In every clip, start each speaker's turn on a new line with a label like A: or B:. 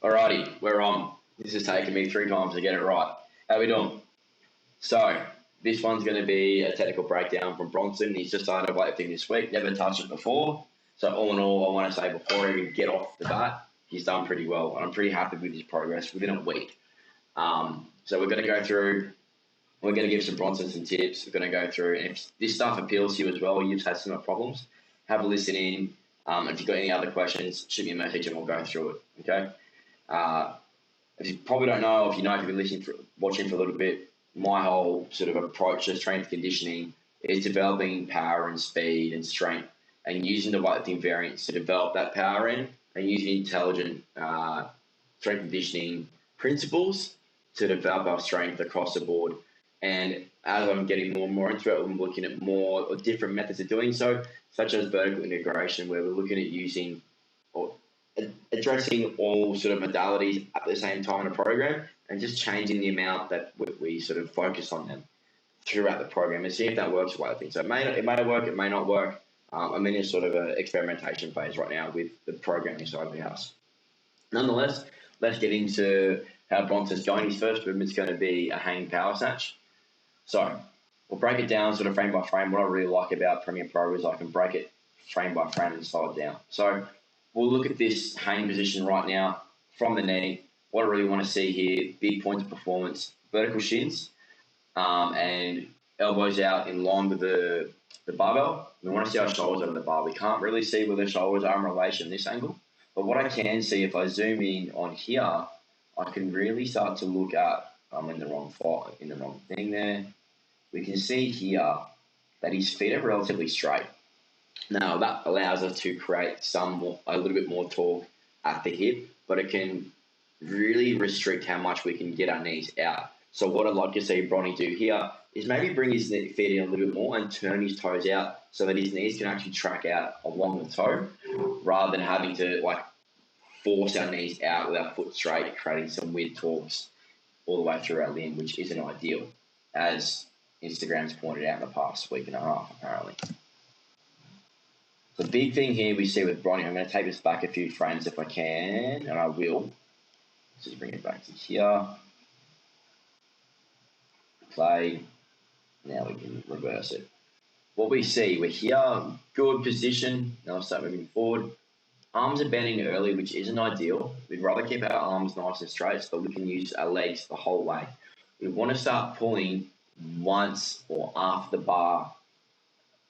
A: Alrighty, we're on. This has taken me 3 times to get it right. How we doing? So, this one's going to be a technical breakdown from Bronson. He's just started weightlifting this week, never touched it before. So, all in all, I want to say before I even get off the bat, he's done pretty well. And I'm pretty happy with his progress within a week. So, we're going to go through, we're going to give some Bronson some tips. We're going to go through, and if this stuff appeals to you as well, you've had some problems, have a listen in. If you've got any other questions, shoot me a message and we'll go through it. Okay? If you probably don't know, if you've been watching for a little bit, my whole sort of approach to strength conditioning is developing power and speed and strength and using the weightlifting variants to develop that power in and using intelligent strength conditioning principles to develop our strength across the board. And as I'm getting more and more into it, I'm looking at more or different methods of doing so, such as vertical integration, where we're looking at using or addressing all sort of modalities at the same time in a program and just changing the amount that we sort of focus on them throughout the program and see if that works for weightlifting. So it may work, it may not work. I'm in a sort of an experimentation phase right now with the programming side of the house. Nonetheless, let's get into how Bronson's going. His first movement's going to be a hang power snatch. So we'll break it down sort of frame by frame. What I really like about Premiere Pro is I can break it frame by frame and slow it down. So we'll look at this hang position right now from the knee. What I really want to see here, big points of performance, vertical shins, and elbows out in line with the barbell. We want to see our shoulders over the bar. We can't really see where the shoulders are in relation to this angle. But what I can see, if I zoom in on here, I can really start to look at, I'm in the wrong thing there. We can see here that his feet are relatively straight. Now, that allows us to create a little bit more torque at the hip, but it can really restrict how much we can get our knees out. So what I'd like to see Bronny do here is maybe bring his feet in a little bit more and turn his toes out so that his knees can actually track out along the toe rather than having to force our knees out with our foot straight, creating some weird torques all the way through our limb, which isn't ideal, as Instagram's pointed out in the past week and a half, apparently. The big thing here we see with Bronny, I'm going to take this back a few frames if I can, and I will. Just bring it back to here. Play. Now we can reverse it. What we see, we're here, good position. Now I'll start moving forward. Arms are bending early, which isn't ideal. We'd rather keep our arms nice and straight so that we can use our legs the whole way. We want to start pulling once or after the bar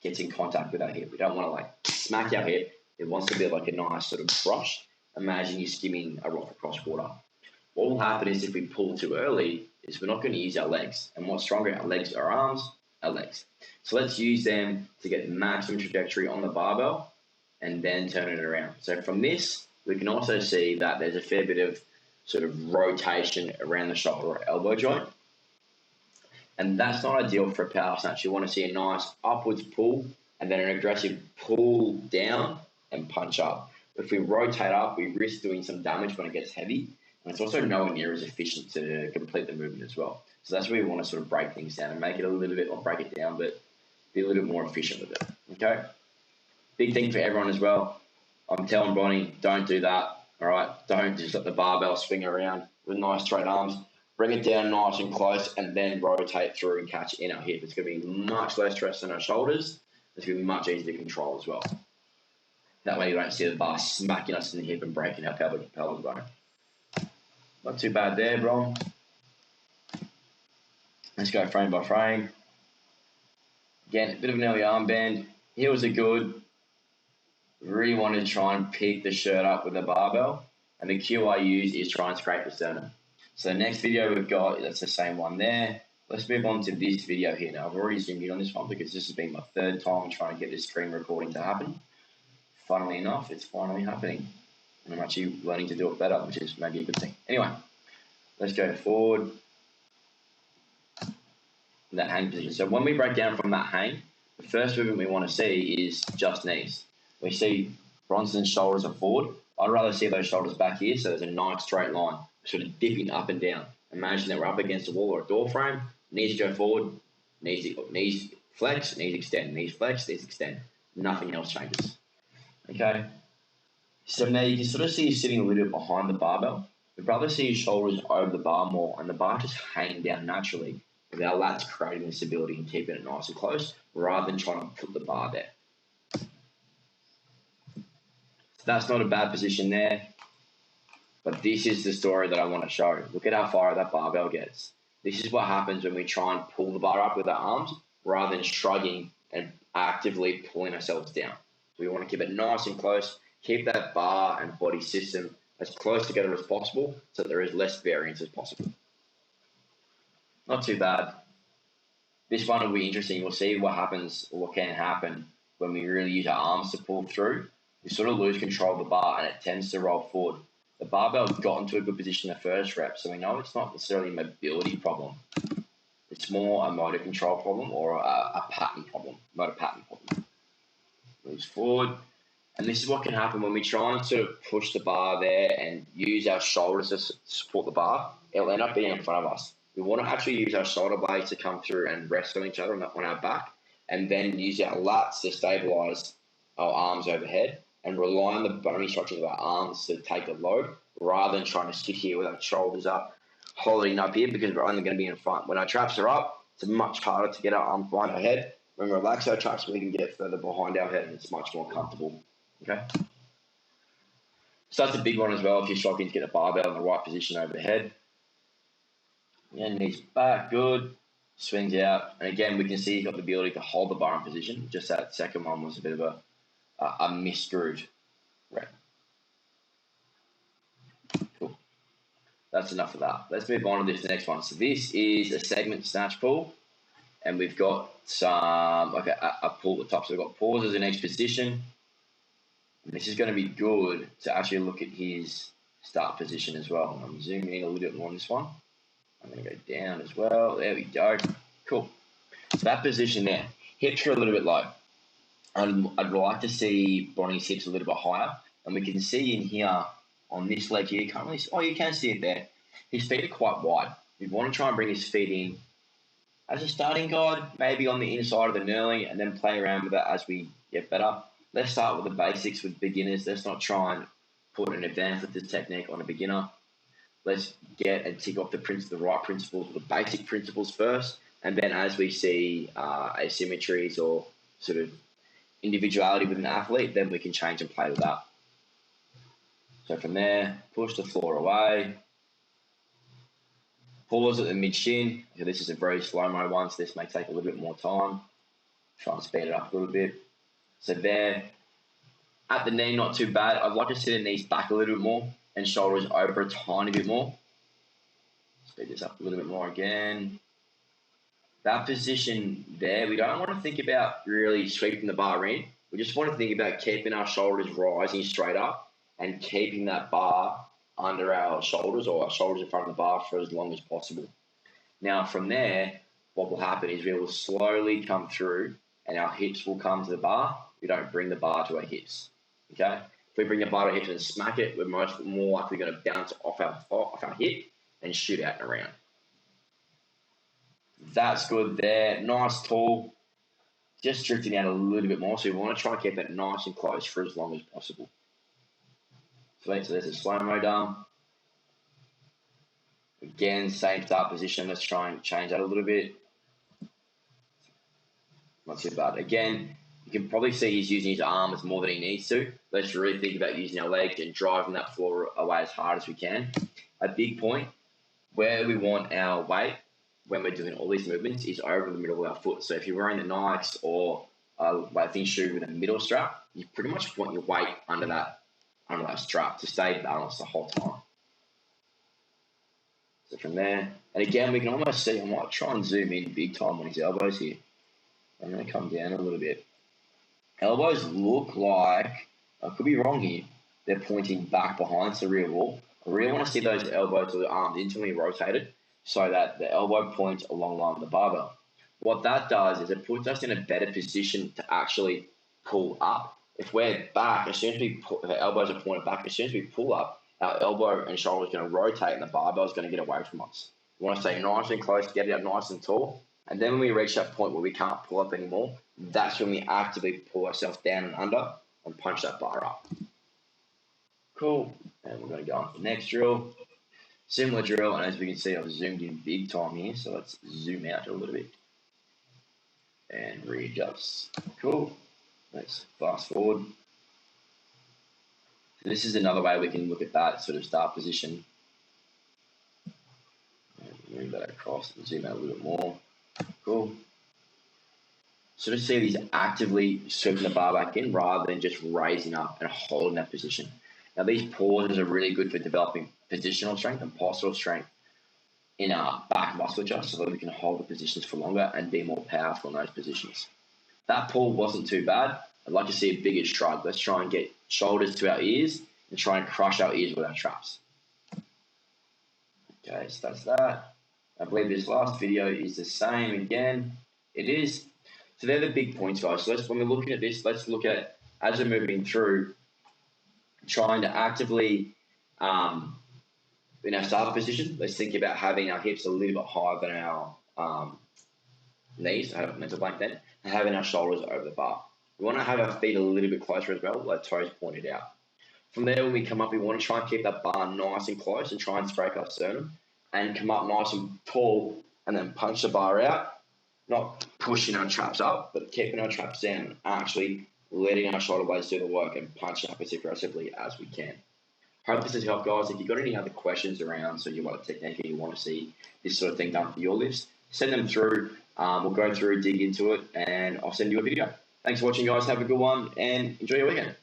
A: gets in contact with our hip. We don't want to smack our hip. It wants to be like a nice sort of brush. Imagine you skimming a rock across water. What will happen is if we pull too early is we're not going to use our legs. And what's stronger, our legs or arms? Our legs. So let's use them to get the maximum trajectory on the barbell and then turn it around. So from this, we can also see that there's a fair bit of sort of rotation around the shoulder or elbow joint. And that's not ideal for a power snatch. You want to see a nice upwards pull and then an aggressive pull down and punch up. If we rotate up, we risk doing some damage when it gets heavy. And it's also nowhere near as efficient to complete the movement as well. So that's where we want to sort of break things down and make it a little bit, or break it down, but be a little bit more efficient with it. Okay? Big thing for everyone as well. I'm telling Bonnie, don't do that. All right? Don't just let the barbell swing around with nice straight arms. Bring it down nice and close and then rotate through and catch in our hip. It's going to be much less stress on our shoulders. It's going to be much easier to control as well. That way you don't see the bar smacking us in the hip and breaking our pelvic bone. Not too bad there, bro. Let's go frame by frame. Again, a bit of an early arm bend. Heels are good. Really want to try and pick the shirt up with the barbell. And the cue I use is try and scrape the sternum. So the next video we've got, that's the same one there. Let's move on to this video here. Now, I've already zoomed in on this one because this has been my third time trying to get this screen recording to happen. Funnily enough, it's finally happening. And I'm actually learning to do it better, which is maybe a good thing. Anyway, let's go forward. That hang position. So when we break down from that hang, the first movement we want to see is just knees. We see Bronson's shoulders are forward. I'd rather see those shoulders back here so there's a nice straight line, sort of dipping up and down. Imagine that we're up against a wall or a door frame. Knees go forward, knees flex, knees extend, knees flex, knees extend. Nothing else changes. Okay? So now you can sort of see you sitting a little bit behind the barbell. We'd rather see your shoulders over the bar more and the bar just hanging down naturally, with our lats creating the stability and keeping it nice and close, rather than trying to put the bar there. So that's not a bad position there, but this is the story that I want to show. Look at how far that barbell gets. This is what happens when we try and pull the bar up with our arms, rather than shrugging and actively pulling ourselves down. So we want to keep it nice and close, keep that bar and body system as close together as possible so that there is less variance as possible. Not too bad. This one will be interesting. We'll see what happens or what can happen when we really use our arms to pull through. We sort of lose control of the bar and it tends to roll forward. The barbell's got into a good position in the first rep, so we know it's not necessarily a mobility problem. It's more a motor control problem or a pattern problem, motor pattern problem. Moves forward. And this is what can happen when we try and sort of push the bar there and use our shoulders to support the bar. It'll end up being in front of us. We want to actually use our shoulder blades to come through and rest on each other on our back, and then use our lats to stabilize our arms overhead and rely on the bony structures of our arms to take the load, rather than trying to sit here with our shoulders up, holding up here, because we're only going to be in front. When our traps are up, it's much harder to get our arms behind our head. When we relax our traps, we can get further behind our head and it's much more comfortable. Okay, so that's a big one as well if you're struggling to get the barbell in the right position overhead. Yeah, knees back, good. Swings out, and again we can see he's got the ability to hold the bar in position. Just that second one was a bit of a misgrooved rep. Cool. That's enough of that. Let's move on to this next one. So this is a segment snatch pull, and we've got some a pull at the top. So we've got pauses in each position. This is going to be good to actually look at his start position as well. I'm zooming in a little bit more on this one. I'm going to go down as well. There we go. Cool. So that position there, hips are a little bit low. I'd like to see Bonnie's hips a little bit higher. And we can see in here on this leg here, you can see it there. His feet are quite wide. We want to try and bring his feet in as a starting guide, maybe on the inside of the knurling, and then play around with that as we get better. Let's start with the basics with beginners. Let's not try and put an advanced lifted technique on a beginner. Let's get and tick off the right principles, the basic principles first, and then as we see asymmetries or sort of individuality with an athlete, then we can change and play with that. So from there, push the floor away. Pause at the mid-shin. So this is a very slow-mo one, so this may take a little bit more time. Try and speed it up a little bit. So there, at the knee, not too bad. I'd like to see the knees back a little bit more and shoulders over a tiny bit more. Speed this up a little bit more again. That position there, we don't want to think about really sweeping the bar in. We just want to think about keeping our shoulders rising straight up and keeping that bar under our shoulders or our shoulders in front of the bar for as long as possible. Now from there, what will happen is we will slowly come through and our hips will come to the bar. We don't bring the bar to our hips. Okay? If we bring the bar to our hips and smack it, we're more likely going to bounce off our hip and shoot out and around. That's good there. Nice tall. Just drifting out a little bit more. So we want to try and keep it nice and close for as long as possible. Sweet. So there's a slow-mo done. Again, same start position. Let's try and change that a little bit. Not too bad. Again, you can probably see he's using his arms more than he needs to. Let's really think about using our legs and driving that floor away as hard as we can. A big point, where we want our weight when we're doing all these movements is over the middle of our foot. So if you're wearing the Nikes or a thin shoe with a middle strap, you pretty much want your weight under that strap to stay balanced the whole time. So from there, and again, we can almost see, I might try and zoom in big time on his elbows here. I'm going to come down a little bit. Elbows look like, I could be wrong here, they're pointing back behind the rear wall. I really want to see those elbows or the arms internally rotated so that the elbow points along the line of the barbell. What that does is it puts us in a better position to actually pull up. If we're back, as soon as the elbows are pointed back, as soon as we pull up, our elbow and shoulder is going to rotate and the barbell is going to get away from us. We want to stay nice and close, get it up nice and tall. And then when we reach that point where we can't pull up anymore, that's when we actively pull ourselves down and under and punch that bar up. Cool. And we're going to go on to the next drill. Similar drill, and as we can see, I've zoomed in big time here, so let's zoom out a little bit and readjust. Cool. Let's fast forward. So this is another way we can look at that sort of start position. Move that across and zoom out a little bit more. Cool. So just see these actively sweeping the bar back in rather than just raising up and holding that position. Now these pauses are really good for developing positional strength and postural strength in our back musculature so that we can hold the positions for longer and be more powerful in those positions. That pull wasn't too bad. I'd like to see a bigger shrug. Let's try and get shoulders to our ears and try and crush our ears with our traps. Okay, so that's that. I believe this last video is the same again. It is. So they're the big points, guys. So when we're looking at this, let's look at, as we're moving through, trying to actively, in our start position, let's think about having our hips a little bit higher than our knees. I have a mental blank then. And having our shoulders over the bar. We want to have our feet a little bit closer as well, like toes pointed out. From there, when we come up, we want to try and keep that bar nice and close and try and scrape our sternum and come up nice and tall and then punch the bar out. Not pushing our traps up, but keeping our traps down and actually letting our shoulder blades do the work and punching up as aggressively as we can. Hope this has helped, guys. If you've got any other questions around, so you want a technique and you want to see this sort of thing done for your lifts, send them through. We'll go through, dig into it, and I'll send you a video. Thanks for watching, guys. Have a good one and enjoy your weekend.